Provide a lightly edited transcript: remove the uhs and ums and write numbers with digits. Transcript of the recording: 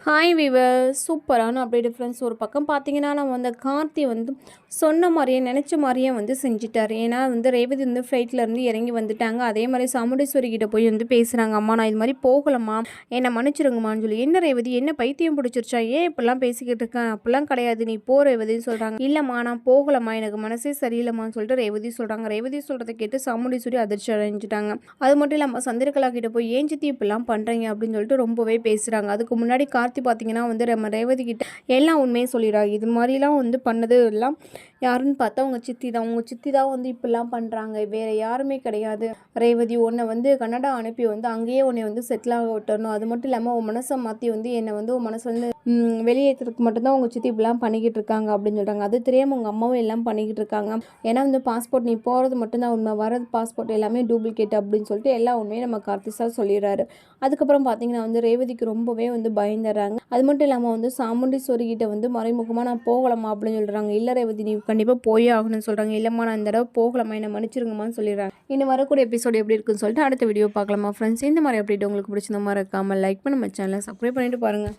Hi viewer சூப்பரான அப்படியே difference. ஒரு பக்கம் பார்த்தீங்கன்னா நம்ம அந்த கார்த்தி வந்து சொன்ன மாதிரியே நினச்ச மாதிரியே வந்து செஞ்சுட்டார். ஏன்னா வந்து ரேவதி வந்து ஃப்ளைட்லேருந்து இறங்கி வந்துட்டாங்க. அதே மாதிரி சாமுண்டீஸ்வரி கிட்ட போய் வந்து பேசுகிறாங்க. அம்மா நான் இது மாதிரி போகலம்மா, என்னை மன்னிச்சிருங்கம்மான்னு சொல்லி. என்ன ரேவதி, என்ன பைத்தியம் பிடிச்சிருச்சா, ஏன் இப்படிலாம் பேசிக்கிட்டு இருக்கேன், அப்படிலாம் கிடையாது, நீ போ ரேவதின்னு சொல்கிறாங்க. இல்லைம்மா நான் போகலம்மா, எனக்கு மனசே சரியில்லைம்மான்னு சொல்லிட்டு ரேவதி சொல்கிறாங்க. ரேவதி சொல்கிறத கேட்டு சாமுண்டீஸ்வரி அதிர்ச்சி அடைஞ்சிட்டாங்க. அது மட்டும் இல்லாமல் சந்திரகலா கிட்ட போய் ஏன் சித்தி இப்படிலாம் பண்ணுறீங்க அப்படின்னு சொல்லிட்டு ரொம்பவே பேசுகிறாங்க. அதுக்கு முன்னாடி கார்த்தி பார்த்தீங்கன்னா வந்து நம்ம ரேவதி கிட்ட எல்லா உண்மையும் சொல்லிடுறாங்க. இது மாதிரிலாம் வந்து பண்ணது எல்லாம் யாருன்னு பார்த்தா உங்கள் சித்தி தான். உங்கள் சித்தி தான் வந்து இப்படிலாம் பண்ணுறாங்க, வேறு யாருமே கிடையாது. ரேவதி உன்னை வந்து கனடா அனுப்பி வந்து அங்கேயே உன்னை வந்து செட்டில் ஆக விட்டுறணும். அது மட்டும் இல்லாமல் உன் மனசை மாற்றி வந்து என்னை வந்து உன் மனசை வந்து வெளியேற்றுறதுக்கு மட்டும்தான் உங்கள் சித்தி இப்படிலாம் பண்ணிக்கிட்டு இருக்காங்க அப்படின்னு சொல்கிறாங்க. அது தெரியாமல் உங்கள் அம்மாவும் எல்லாம் பண்ணிக்கிட்டு இருக்காங்க. ஏன்னா வந்து பாஸ்போர்ட் நீ போகிறது மட்டும்தான் உண்மை, வரது பாஸ்போர்ட் எல்லாமே டூப்ளிகேட் அப்படின்னு சொல்லிட்டு எல்லா உண்மையும் நம்ம கார்த்தி சார் சொல்லிடுறாரு. அதுக்கப்புறம் பார்த்தீங்கன்னா வந்து ரேவதிக்கு ரொம்பவே வந்து பயந்துடுறாங்க. அது மட்டும் இல்லாமல் வந்து சாமுண்டீஸ்வரி கிட்ட வந்து மறைமுகமாக நான் போகலாமா அப்படின்னு சொல்கிறாங்க. இல்லை ரேவதி நீ கண்டிப்பாக போயே ஆகணும்னு சொல்கிறாங்க. இல்லைம்மா நான் இந்த தடவை போகலாமா, என்னை மன்னிச்சிருங்கம்மான்னு சொல்லிடுறாங்க. இன்னும் வரக்கூடிய எபிசோடு எப்படி இருக்குன்னு சொல்லிட்டு அடுத்த வீடியோ பார்க்கலாமா ஃப்ரெண்ட்ஸ். இந்த மாதிரி அப்டேட் உங்களுக்கு பிடிச்சிருந்த மாதிரி இருக்காமல் லைக் பண்ணி நம்ம சேனலை சப்ஸ்கிரைப் பண்ணிட்டு பாருங்கள்.